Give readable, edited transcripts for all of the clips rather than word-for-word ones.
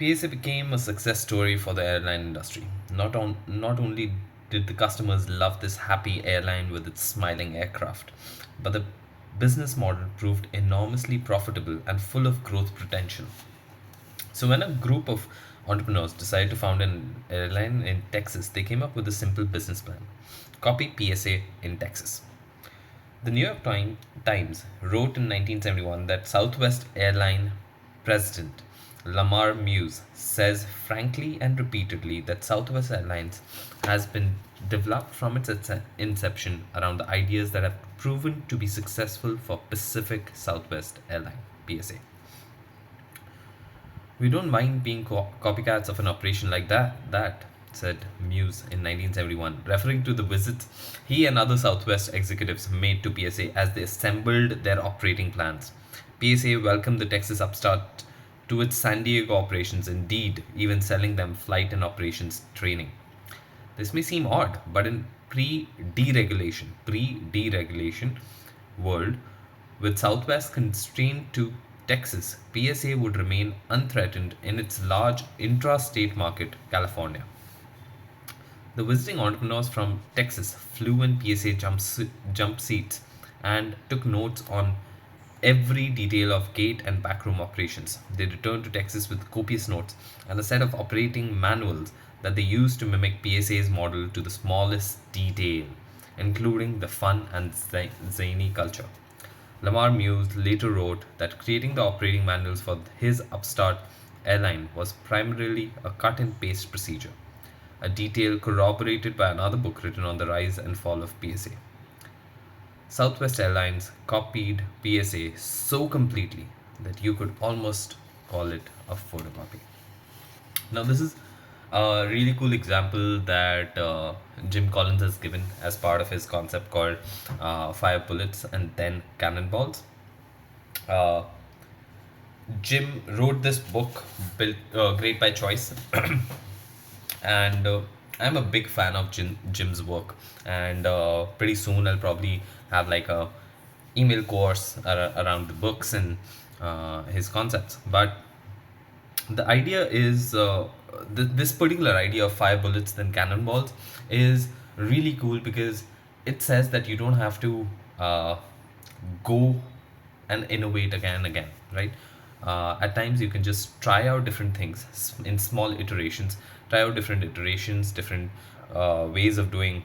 PSA became a success story for the airline industry. Not only did the customers love this happy airline with its smiling aircraft, but the business model proved enormously profitable and full of growth potential. So when a group of entrepreneurs decided to found an airline in Texas, they came up with a simple business plan: copy PSA in Texas. The New York Times wrote in 1971 that Southwest Airline president Lamar Muse says frankly and repeatedly that Southwest Airlines has been developed from its inception around the ideas that have proven to be successful for Pacific Southwest Airline (PSA). We don't mind being copycats of an operation like that, said Muse in 1971, referring to the visits he and other Southwest executives made to PSA as they assembled their operating plans. PSA welcomed the Texas upstart to its San Diego operations, indeed, even selling them flight and operations training. This may seem odd, but in pre-deregulation world, with Southwest constrained to Texas, PSA would remain unthreatened in its large intra-state market, California. The visiting entrepreneurs from Texas flew in PSA jump seats and took notes on every detail of gate and backroom operations. They returned to Texas with copious notes and a set of operating manuals that they used to mimic PSA's model to the smallest detail, including the fun and zany culture. Lamar Muse later wrote that creating the operating manuals for his upstart airline was primarily a cut and paste procedure, a detail corroborated by another book written on the rise and fall of PSA. Southwest Airlines copied PSA so completely that you could almost call it a photocopy. Now, this is a really cool example that Jim Collins has given as part of his concept called Fire Bullets and then Cannonballs. Uh, Jim wrote this book, built great by choice, and I'm a big fan of Jim's work. And pretty soon I'll probably have like a email course around the books and his concepts. But the idea is this particular idea of fire bullets then cannonballs is really cool because it says that you don't have to go and innovate again and again, right? At times you can just try out different things in small iterations, try out different iterations, different ways of doing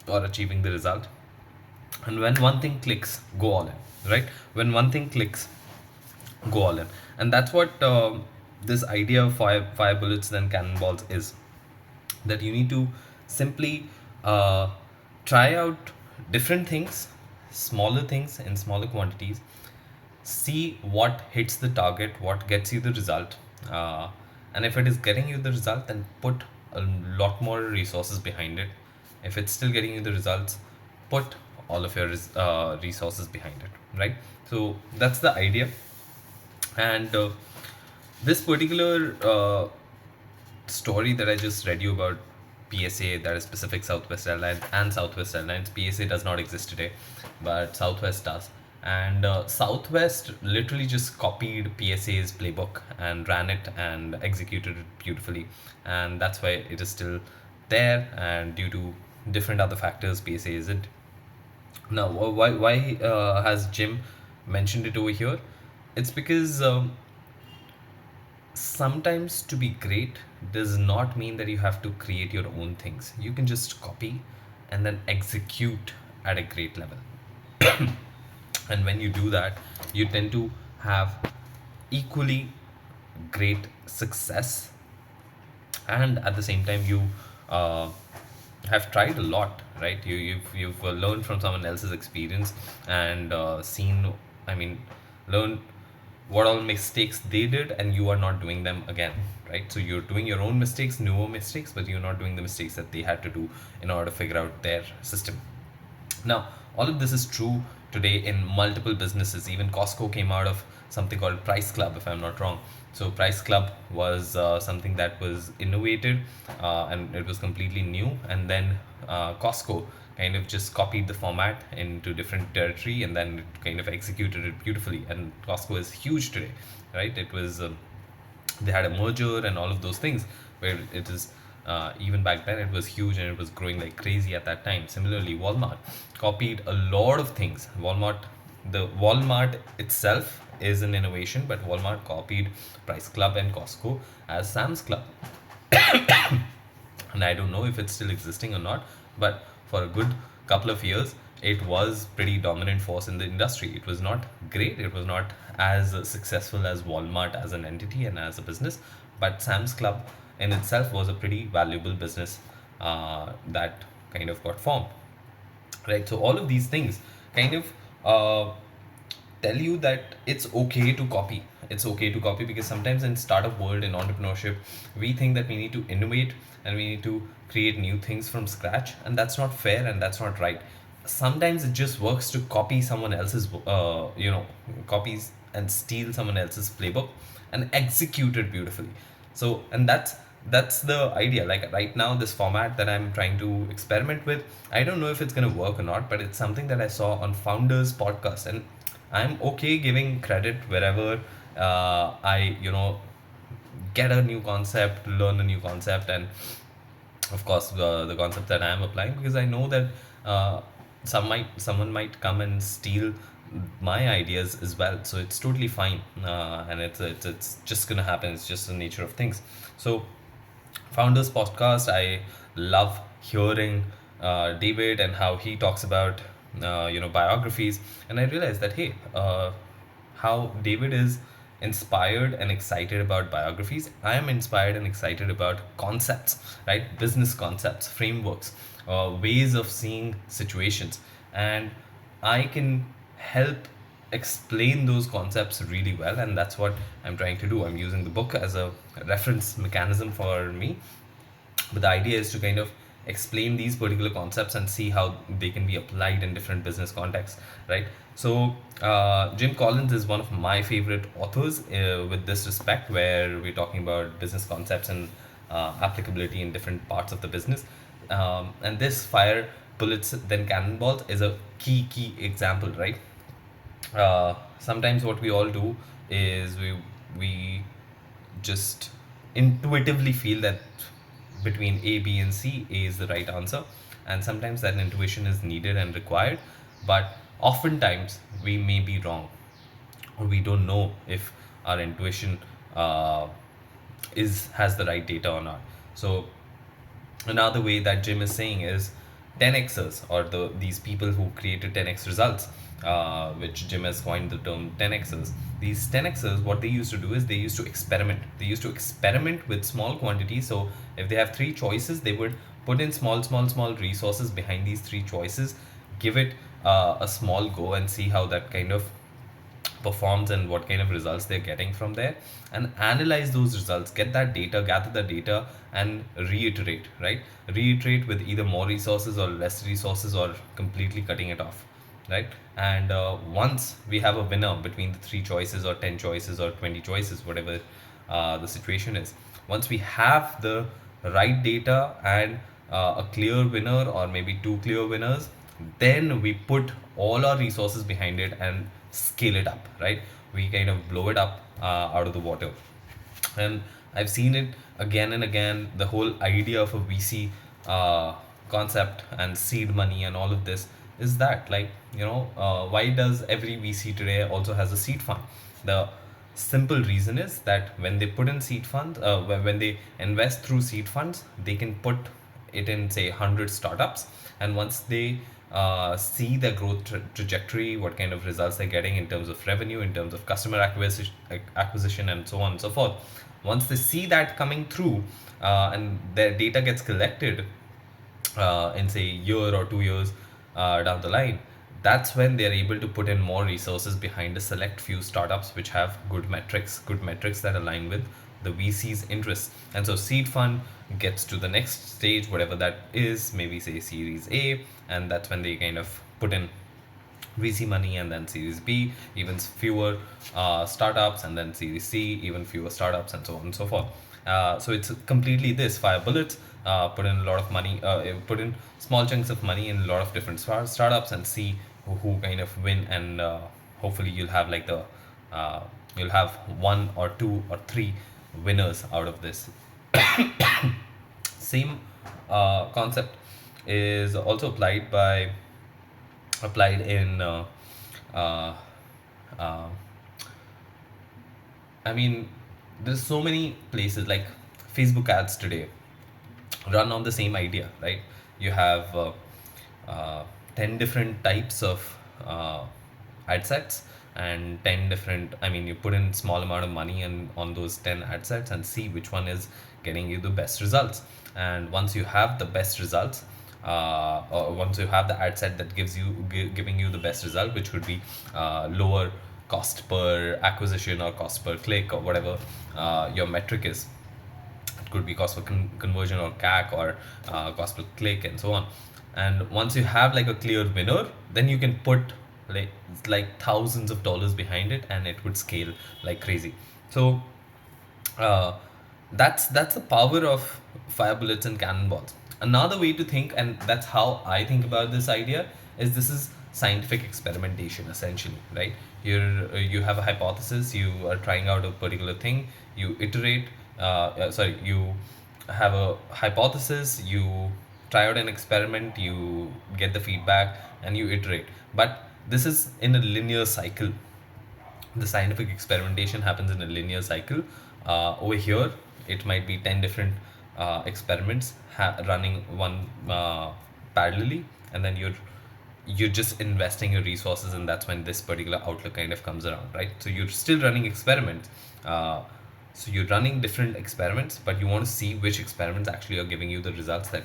or achieving the result. And when one thing clicks, go all in, right? When one thing clicks, go all in. And that's what this idea of fire bullets then cannonballs is, that you need to simply uh, try out different things, smaller things in smaller quantities, see what hits the target, what gets you the result, and if it is getting you the result, then put a lot more resources behind it. If it's still getting you the results, put all of your resources behind it, right? So that's the idea. And this particular story that I just read you about PSA, that is Pacific Southwest Airlines and Southwest Airlines. PSA does not exist today, but Southwest does. And Southwest literally just copied PSA's playbook and ran it and executed it beautifully. And that's why it is still there. And due to different other factors, PSA isn't. Now, why has Jim mentioned it over here? It's because sometimes to be great does not mean that you have to create your own things. You can just copy and then execute at a great level. And when you do that, you tend to have equally great success, and at the same time you uh, have tried a lot, right? You've learned from someone else's experience and seen, I mean, learned what all mistakes they did, and you are not doing them again, right? So you're doing your own mistakes, newer mistakes, but you're not doing the mistakes that they had to do in order to figure out their system. Now, all of this is true today in multiple businesses. Even Costco came out of something called Price Club, if I'm not wrong. So, Price Club was something that was innovated and it was completely new. And then Costco kind of just copied the format into different territory and then it kind of executed it beautifully. And Costco is huge today, right? It was They had a merger and all of those things, where it is even back then it was huge and it was growing like crazy at that time. Similarly, Walmart copied a lot of things. The Walmart itself is an innovation, but Walmart copied Price Club and Costco as Sam's Club. And I don't know if it's still existing or not, but for a good couple of years, it was pretty dominant force in the industry. It was not great. It was not as successful as Walmart as an entity and as a business, but Sam's Club in itself was a pretty valuable business that kind of got formed, right? So all of these things kind of uh, tell you that it's okay to copy, because sometimes in startup world, in entrepreneurship, we think that we need to innovate and we need to create new things from scratch, and that's not fair and that's not right. Sometimes it just works to copy someone else's copies and steal someone else's playbook and execute it beautifully. So, and that's the idea. Like right now, this format that I'm trying to experiment with, I don't know if it's going to work or not, but it's something that I saw on Founders podcast, and I'm okay giving credit wherever I get a new concept, learn a new concept, and of course the concept that I am applying, because I know that uh, someone might come and steal my ideas as well. So it's totally fine, and it's just gonna happen. It's just the nature of things. So Founders podcast, I love hearing David and how he talks about biographies, and I realized that, hey, how David is inspired and excited about biographies. I am inspired and excited about concepts, right? Business concepts, frameworks, ways of seeing situations, and I can help explain those concepts really well, and that's what I'm trying to do. I'm using the book as a reference mechanism for me, but the idea is to kind of explain these particular concepts and see how they can be applied in different business contexts, right? So Jim Collins is one of my favorite authors with this respect, where we're talking about business concepts and applicability in different parts of the business. And this fire bullets then cannonballs is a key example, right? Sometimes what we all do is we just intuitively feel that between A, B, and C, A is the right answer, and sometimes that intuition is needed and required, but oftentimes we may be wrong, or we don't know if our intuition uh, is has the right data or not. So another way that Jim is saying is 10xers, or these people who created 10x results, which Jim has coined the term 10xers. These 10xers, what they used to do is they used to experiment. They used to experiment with small quantities. So if they have three choices, they would put in small resources behind these three choices, give it a small go, and see how that kind of performs and what kind of results they're getting from there, and analyze those results, get that data, gather the data, and reiterate, right? Reiterate with either more resources or less resources, or completely cutting it off, right? And once we have a winner between the three choices or 10 choices or 20 choices, whatever the situation is, once we have the right data and a clear winner, or maybe two clear winners, then we put all our resources behind it and scale it up, right? We kind of blow it up out of the water. And I've seen it again and again. The whole idea of a VC concept and seed money and all of this is that, like, why does every VC today also has a seed fund? The simple reason is that when they put in seed funds, when they invest through seed funds, they can put it in, say, 100 startups, and once they see the growth trajectory, what kind of results they're getting in terms of revenue, in terms of customer acquisition, and so on and so forth. Once they see that coming through, and their data gets collected in, say, year or 2 years down the line, that's when they're able to put in more resources behind a select few startups which have good metrics that align with the VC's interests. And so seed fund gets to the next stage, whatever that is, maybe say Series A, and that's when they kind of put in VC money, and then Series B, even fewer startups, and then Series C, even fewer startups, and so on and so forth. So it's completely this fire bullets, put in a lot of money, put in small chunks of money in a lot of different startups, and see who kind of win, and hopefully you'll have like you'll have one or two or three winners out of this. Same concept is also applied in uh, uh, I mean, there's so many places like Facebook ads today run on the same idea, right? You have 10 different types of uh, ad sets and 10 different, I mean, you put in small amount of money and on those 10 ad sets and see which one is getting you the best results. And once you have the best results, or once you have the ad set that giving you the best result, which would be lower cost per acquisition or cost per click or whatever your metric is, it could be cost per conversion or CAC or cost per click and so on. And once you have like a clear winner, then you can put like thousands of dollars behind it and it would scale like crazy. So uh, that's the power of fire bullets and cannonballs. Another way to think, and that's how I think about this idea, is this is scientific experimentation essentially, right? You have a hypothesis, you are trying out a particular thing, you iterate. You have a hypothesis, you try out an experiment, you get the feedback, and you iterate. But this is in a linear cycle. The scientific experimentation happens in a linear cycle. Over here, it might be 10 different experiments running one parallelly, and then you're just investing your resources, and that's when this particular outlook kind of comes around, right? So you're still running experiments. So you're running different experiments, but you want to see which experiments actually are giving you the results that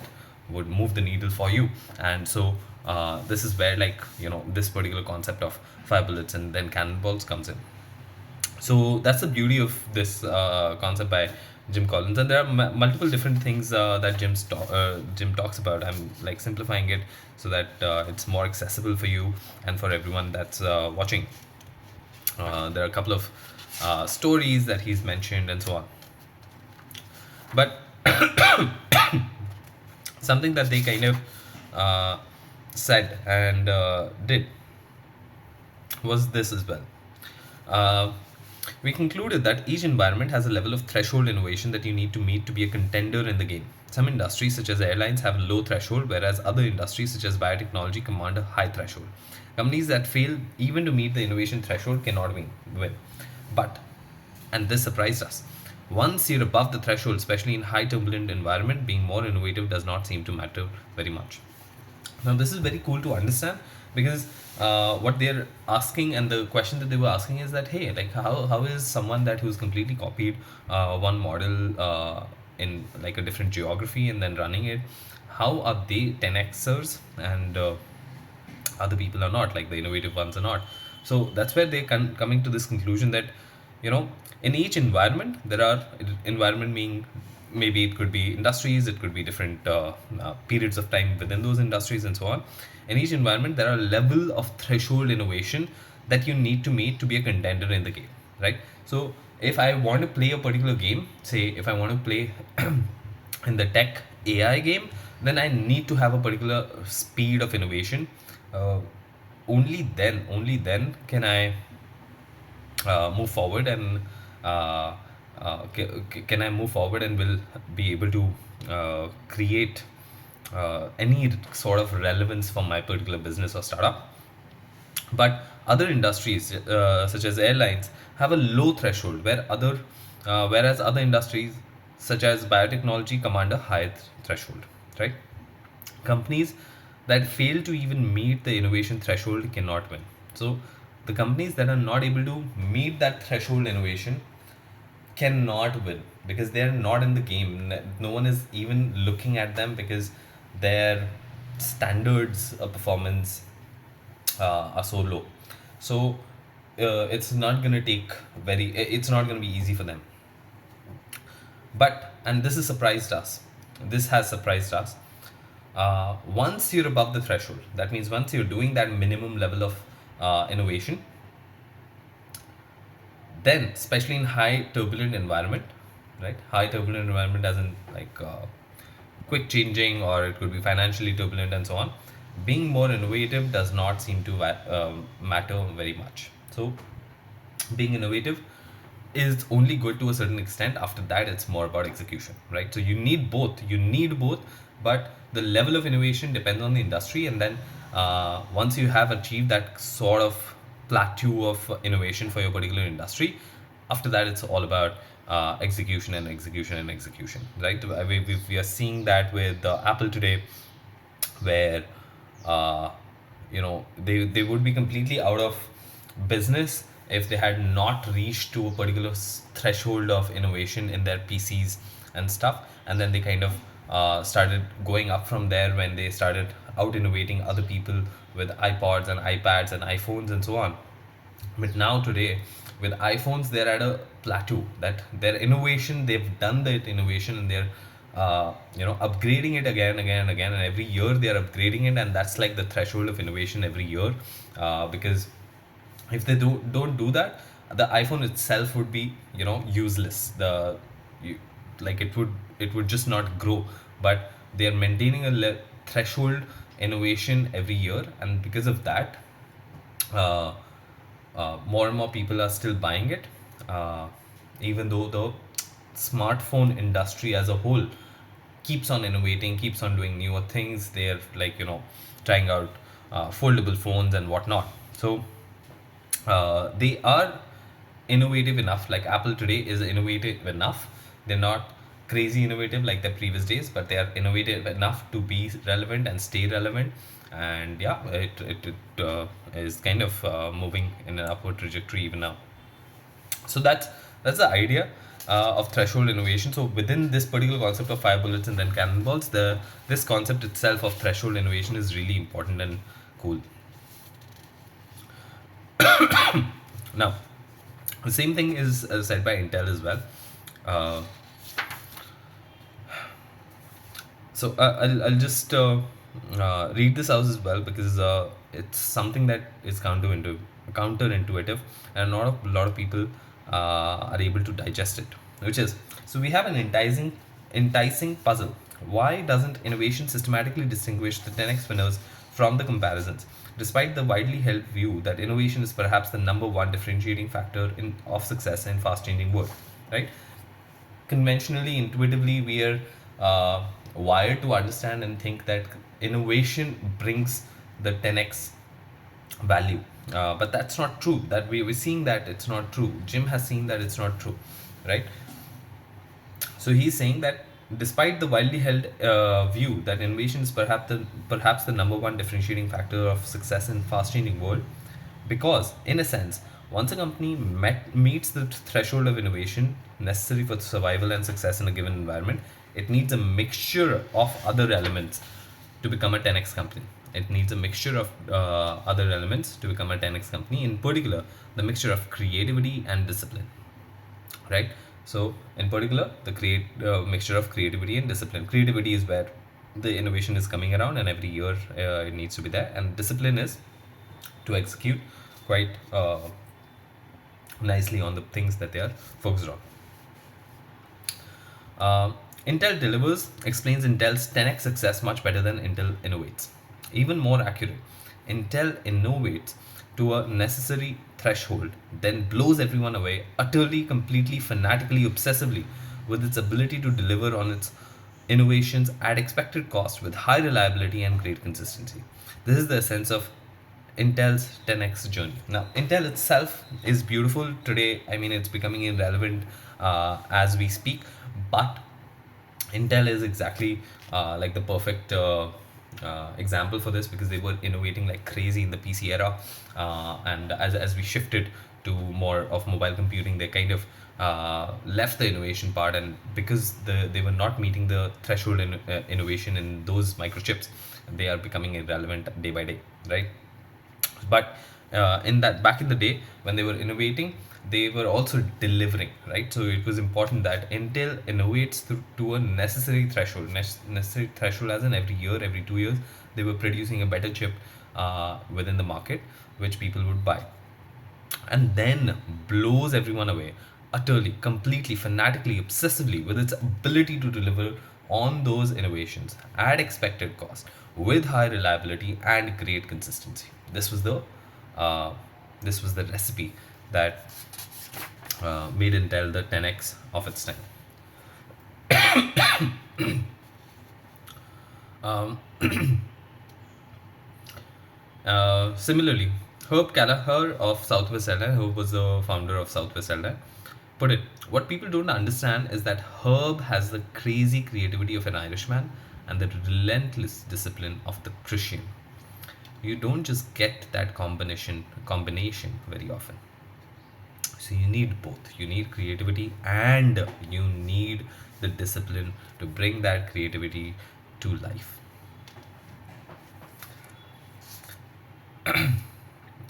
would move the needle for you. And so this is where, like, this particular concept of fire bullets and then cannonballs comes in. So that's the beauty of this concept by Jim Collins, and there are multiple different things that Jim talks about. I'm like simplifying it so that it's more accessible for you and for everyone that's watching. There are a couple of stories that he's mentioned and so on. But something that they kind of said and did was this as well. Uh, we concluded that each environment has a level of threshold innovation that you need to meet to be a contender in the game. Some industries, such as airlines, have a low threshold, whereas other industries, such as biotechnology, command a high threshold. Companies that fail even to meet the innovation threshold cannot win. But, and this surprised us, once you're above the threshold, especially in high turbulent environment, being more innovative does not seem to matter very much. Now, this is very cool to understand because what they're asking and the question that they were asking is that, hey, like, how is someone that who's completely copied one model in like a different geography and then running it, how are they 10xers and other people are not, like the innovative ones are not? So that's where they're coming to this conclusion that, in each environment, there are environment being, maybe it could be industries, it could be different periods of time within those industries and so on. In each environment, there are level of threshold innovation that you need to meet to be a contender in the game, right? So if I want to play a particular game, say if I want to play in the tech AI game, then I need to have a particular speed of innovation. uh, only then can I move forward and can I move forward and will be able to create any sort of relevance for my particular business or startup. But other industries, such as airlines, have a low threshold, whereas other industries, such as biotechnology, command a high threshold, right? Companies that fail to even meet the innovation threshold cannot win. So the companies that are not able to meet that threshold innovation cannot win because they're not in the game. No one is even looking at them because their standards of performance are so low. So it's not going to it's not going to be easy for them. But, and this has surprised us, once you're above the threshold, that means once you're doing that minimum level of innovation, then especially in high turbulent environment, right? High turbulent environment as in like quick changing, or it could be financially turbulent and so on. Being more innovative does not seem to matter very much. So being innovative is only good to a certain extent. After that, it's more about execution, right? So you need both. You need both, but the level of innovation depends on the industry. And then once you have achieved that sort of plateau of innovation for your particular industry, after that, it's all about execution and execution and execution, right? We are seeing that with Apple today, where uh, they would be completely out of business if they had not reached to a particular threshold of innovation in their PCs and stuff, and then they kind of started going up from there when they started out innovating other people with iPods and iPads and iPhones and so on. But now today, with iPhones, they're at a plateau that their innovation, they've done that innovation, and they're upgrading it again, again, and again, and every year they are upgrading it, and that's like the threshold of innovation every year. Because if they don't do that, the iPhone itself would be useless. You, like it would just not grow. But they are maintaining a threshold innovation every year, and because of that, uh, more and more people are still buying it, even though the smartphone industry as a whole keeps on innovating, keeps on doing newer things. They're like trying out foldable phones and whatnot. So they are innovative enough. Like Apple today is innovative enough. They're not crazy innovative like the previous days, but they are innovative enough to be relevant and stay relevant. And yeah, it is kind of moving in an upward trajectory even now. So that's the idea of threshold innovation. So within this particular concept of fire bullets and then cannonballs, the this concept itself of threshold innovation is really important and cool. Now, the same thing is said by Intel as well. Uh, I'll just read this out as well, because it's something that is counterintuitive, and a lot of people are able to digest it. Which is, so we have an enticing puzzle. Why doesn't innovation systematically distinguish the 10x winners from the comparisons, despite the widely held view that innovation is perhaps the number one differentiating factor of success in fast-changing world, right? Conventionally, intuitively, we are wired to understand and think that innovation brings the 10x value. But that's not true. That we're seeing that it's not true. Jim has seen that it's not true, right? So he's saying that despite the widely held view that innovation is perhaps the number one differentiating factor of success in fast-changing world, because in a sense, once a company meets the threshold of innovation necessary for survival and success in a given environment, it needs a mixture of other elements to become a 10x company. It needs a mixture of other elements to become a 10x company. In particular, the mixture of creativity and discipline, right? So in particular, the mixture of creativity and discipline. Creativity is where the innovation is coming around, and every year it needs to be there. And discipline is to execute quite nicely on the things that they are focused on. Intel delivers explains Intel's 10x success much better than Intel innovates. Even more accurate, Intel innovates to a necessary threshold, then blows everyone away utterly, completely, fanatically, obsessively with its ability to deliver on its innovations at expected cost with high reliability and great consistency. This is the essence of Intel's 10x journey. Now, Intel itself is beautiful today. I mean, it's becoming irrelevant as we speak, but Intel is exactly like the perfect example for this, because they were innovating like crazy in the PC era, and as we shifted to more of mobile computing, they kind of left the innovation part, and because they were not meeting the threshold in innovation in those microchips, they are becoming irrelevant day by day, right? But in that back in the day when they were innovating, they were also delivering, right? So it was important that Intel innovates to a necessary threshold. Necessary threshold as in every year, every 2 years, they were producing a better chip within the market, which people would buy, and then blows everyone away utterly, completely, fanatically, obsessively with its ability to deliver on those innovations at expected cost with high reliability and great consistency. Uh, this was the recipe that made Intel the 10x of its time. Um, Similarly, Herb Kelleher of Southwest Airlines, who was the founder of Southwest Airlines, put it, what people don't understand is that Herb has the crazy creativity of an Irishman and the relentless discipline of the Prussian. You don't just get that combination very often. So you need both. You need creativity and you need the discipline to bring that creativity to life.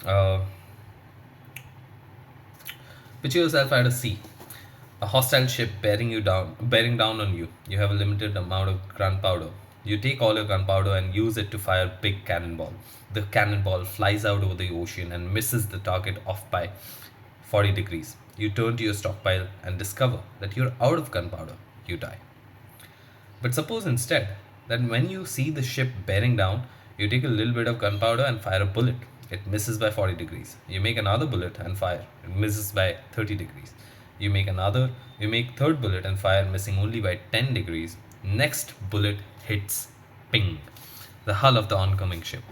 Uh, Picture yourself at a sea, a hostile ship bearing down on you. You have a limited amount of gunpowder. You take all your gunpowder and use it to fire a big cannonball. The cannonball flies out over the ocean and misses the target off by 40 degrees. You turn to your stockpile and discover that you're out of gunpowder. You die. But suppose instead that when you see the ship bearing down, you take a little bit of gunpowder and fire a bullet. It misses by 40 degrees. You make another bullet and fire. It misses by 30 degrees. You make third bullet and fire, missing only by 10 degrees. Next bullet hits ping, the hull of the oncoming ship.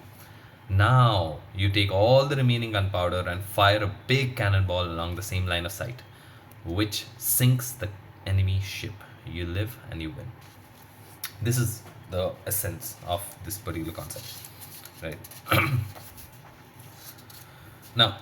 Now you take all the remaining gunpowder and fire a big cannonball along the same line of sight, which sinks the enemy ship. You live and you win. This is the essence of this particular concept, right? Now,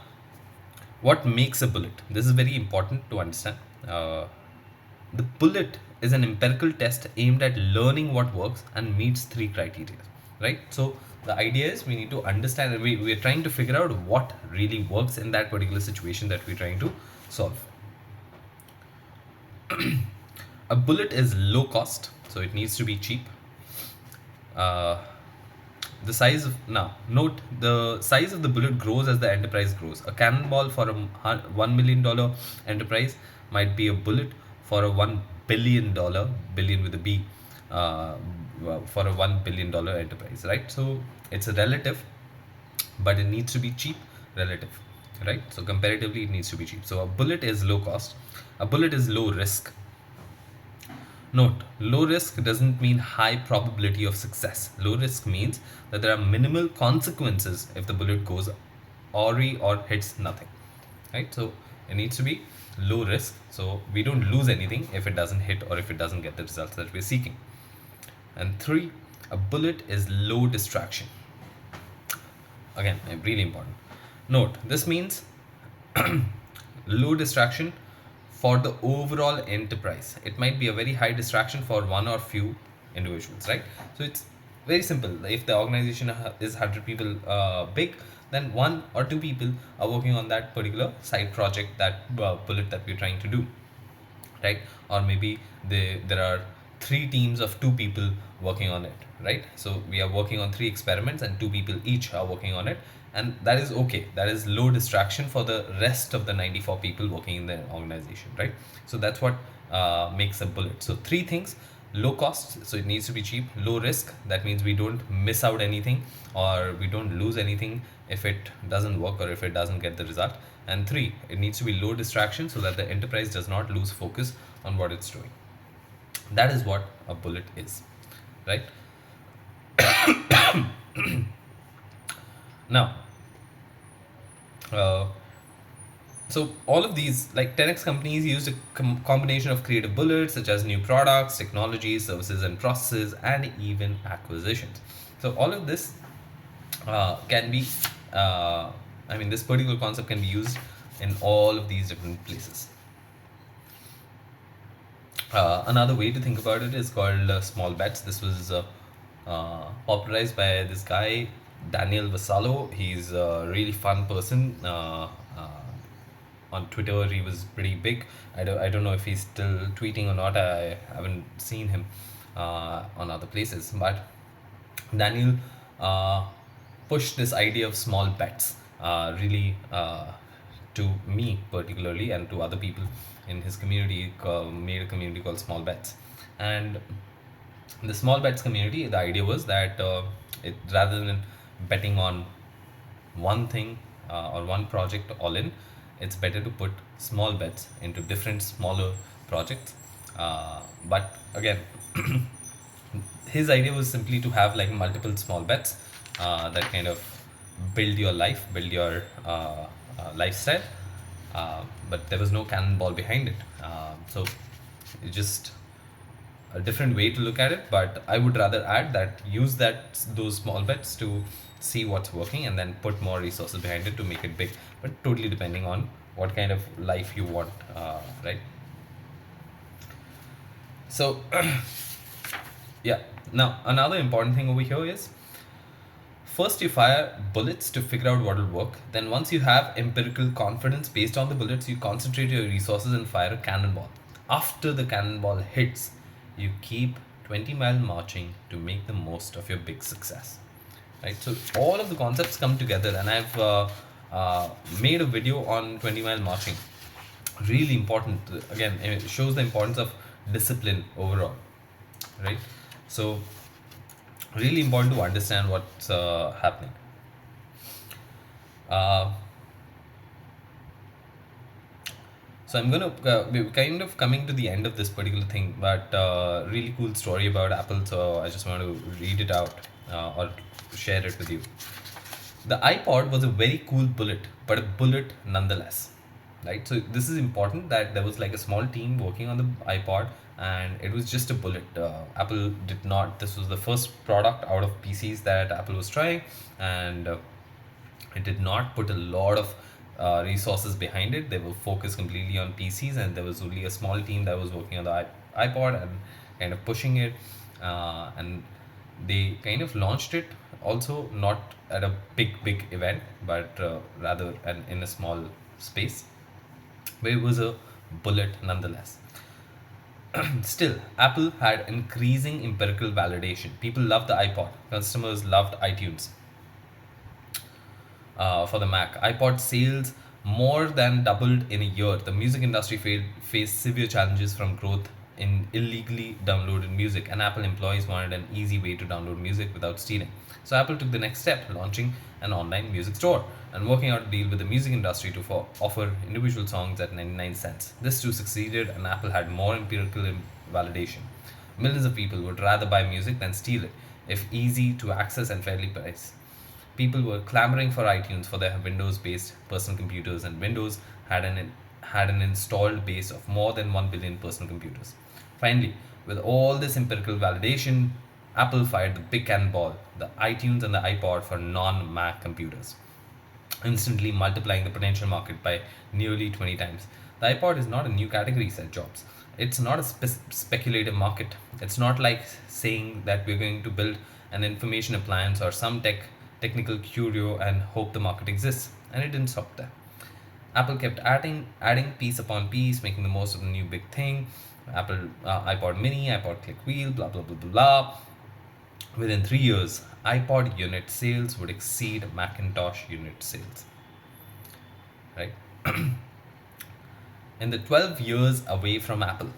what makes a bullet? This is very important to understand. The bullet is an empirical test aimed at learning what works and meets three criteria, right? So the idea is we need to understand, and we are trying to figure out what really works in that particular situation that we're trying to solve. A bullet is low cost, so it needs to be cheap. uh, the size of now note the size of the bullet grows as the enterprise grows. A cannonball for a $1 million enterprise might be a bullet for a $1 billion, billion with a B, uh, for a $1 billion enterprise, right? So it's a relative, but it needs to be cheap relative, right? So comparatively it needs to be cheap. So a bullet is low cost, a bullet is low risk. Note, low risk doesn't mean high probability of success. Low risk means that there are minimal consequences if the bullet goes awry or hits nothing. Right? So it needs to be low risk. So we don't lose anything if it doesn't hit or if it doesn't get the results that we're seeking. And three, a bullet is low distraction. Again, really important. Note, this means low distraction for the overall enterprise. It might be a very high distraction for one or few individuals, right? So it's very simple. If the organization is 100 people big, then one or two people are working on that particular side project, that bullet that we're trying to do, right? Or maybe there are three teams of two people working on it, right? So we are working on three experiments and two people each are working on it, and that is okay. That is low distraction for the rest of the 94 people working in the organization, right? So that's what makes a bullet. So three things: low cost, so it needs to be cheap; low risk, that means we don't miss out anything or we don't lose anything if it doesn't work or if it doesn't get the result; and three, it needs to be low distraction so that the enterprise does not lose focus on what it's doing. That is what a bullet is, right? Now, uh, so all of these, like 10x companies, used a combination of creative bullets such as new products, technologies, services and processes, and even acquisitions. So all of this can be I mean, this particular concept can be used in all of these different places. Another way to think about it is called small bets. This was popularized by this guy, Daniel Vassallo. He's a really fun person. On Twitter, he was pretty big. I don't know if he's still tweeting or not. I haven't seen him on other places. But Daniel pushed this idea of small bets really to me particularly and to other people in his community, made a community called Small Bets. And the Small Bets community, the idea was that it, rather than betting on one thing or one project all in, it's better to put small bets into different smaller projects. But again, his idea was simply to have like multiple small bets that kind of build your life, build your lifestyle. But there was no cannonball behind it. So it's just a different way to look at it. But I would rather add that use that those small bets to see what's working and then put more resources behind it to make it big. But totally depending on what kind of life you want, right? So yeah. Now another important thing over here is first, you fire bullets to figure out what will work. Then, once you have empirical confidence based on the bullets, you concentrate your resources and fire a cannonball. After the cannonball hits, you keep 20-mile marching to make the most of your big success. Right? So, all of the concepts come together, and I've made a video on 20-mile marching. Really important. Again, it shows the importance of discipline overall. Right? So, really important to understand what's happening. Uh, so I'm gonna we're kind of coming to the end of this particular thing, but really cool story about Apple. So I just want to read it out or share it with you. The iPod was a very cool bullet, but a bullet nonetheless. Right. So this is important that there was like a small team working on the iPod, and it was just a bullet. Apple did not. This was the first product out of PCs that Apple was trying, and it did not put a lot of resources behind it. They were focused completely on PCs, and there was only a small team that was working on the iPod and kind of pushing it. And they kind of launched it also not at a big event, but rather in a small space, but it was a bullet nonetheless. Still, Apple had increasing empirical validation. People loved the iPod. Customers loved iTunes for the Mac. iPod sales more than doubled in a year. The music industry faced severe challenges from growth in illegally downloaded music, and Apple employees wanted an easy way to download music without stealing. So Apple took the next step, launching an online music store and working out a deal with the music industry to offer individual songs at 99 cents. This too succeeded, and Apple had more empirical validation. Millions of people would rather buy music than steal it if easy to access and fairly priced. People were clamoring for iTunes for their Windows-based personal computers, and Windows had an installed base of more than 1 billion personal computers. Finally, with all this empirical validation, Apple fired the big cannonball, the iTunes and the iPod for non-Mac computers, instantly multiplying the potential market by nearly 20 times. The iPod is not a new category, said Jobs. It's not a speculative market. It's not like saying that we're going to build an information appliance or some technical curio and hope the market exists. And it didn't stop there. Apple kept adding piece upon piece, making the most of the new big thing. Apple iPod Mini, iPod Click Wheel, blah blah blah blah blah. Within 3 years, iPod unit sales would exceed Macintosh unit sales. Right? In the 12 years away from Apple,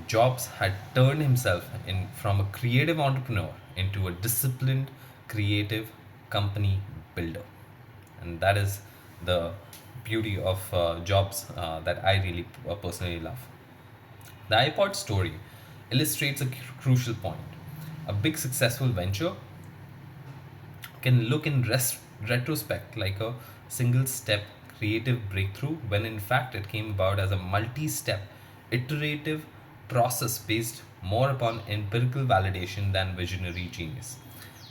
Jobs had turned himself in from a creative entrepreneur into a disciplined, creative company builder. And that is the beauty of Jobs that I really personally love. The iPod story illustrates a crucial point. A big successful venture can look in retrospect like a single step creative breakthrough when in fact it came about as a multi step iterative process based more upon empirical validation than visionary genius.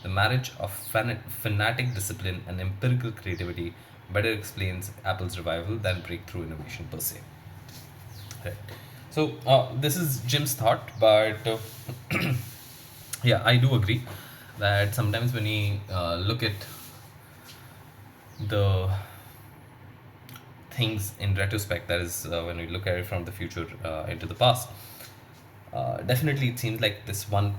The marriage of fanatic discipline and empirical creativity better explains Apple's revival than breakthrough innovation per se. Right. So this is Jim's thought, but yeah, I do agree that sometimes when we look at the things in retrospect, that is, when we look at it from the future into the past, definitely it seems like this one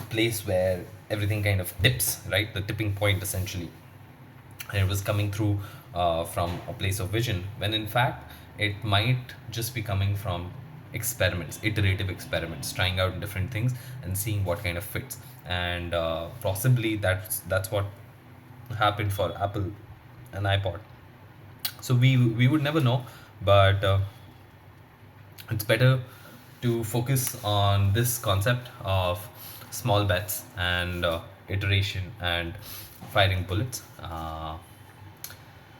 place where everything kind of tips, right? The tipping point essentially. And it was coming through from a place of vision, when in fact it might just be coming from experiments, iterative experiments, trying out different things and seeing what kind of fits. And possibly that's what happened for Apple and iPod. So we would never know, But it's better to focus on this concept of small bets and iteration and firing bullets,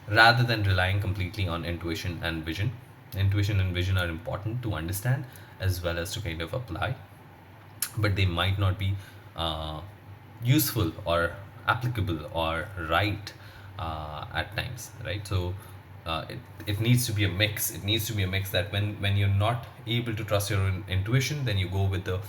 rather than relying completely on intuition and vision. Intuition and vision are important to understand as well as to kind of apply, but they might not be uh, useful or applicable or right at times, right? So it needs to be a mix. It needs to be a mix that when you're not able to trust your own intuition, then you go with the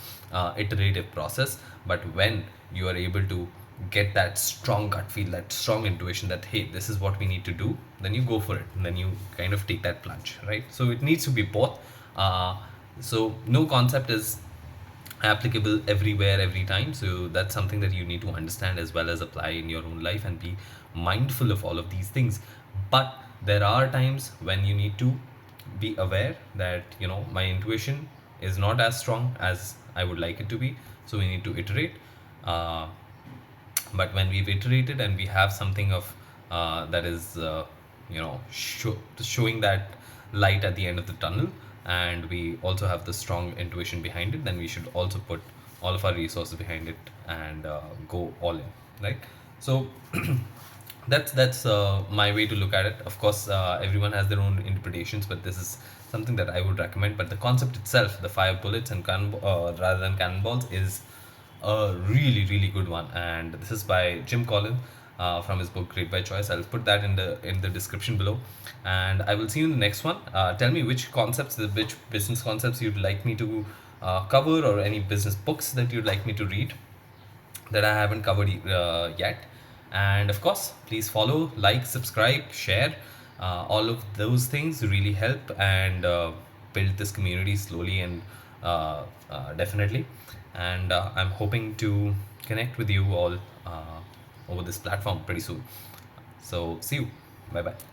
iterative process. But when you are able to get that strong gut feel, that strong intuition that hey, this is what we need to do, then you go for it, and then you kind of take that plunge, right? So it needs to be both. So no concept is applicable everywhere every time, so that's something that you need to understand as well as apply in your own life and be mindful of all of these things. But there are times when you need to be aware that my intuition is not as strong as I would like it to be, so we need to iterate. uh, but when we've iterated and we have something of that is showing that light at the end of the tunnel, and we also have the strong intuition behind it, then we should also put all of our resources behind it and go all in, right? So that's my way to look at it. Of course, everyone has their own interpretations, but this is something that I would recommend. But the concept itself, the fire bullets and rather than cannonballs, is a really really good one, and this is by Jim Collin, from his book Great by Choice. I'll put that in the description below, and I will see you in the next one. Tell me which business concepts you'd like me to cover, or any business books that you'd like me to read that I haven't covered yet. And of course, please follow, like, subscribe, share. All of those things really help and build this community slowly and definitely. And I'm hoping to connect with you all over this platform pretty soon. So, see you. Bye bye.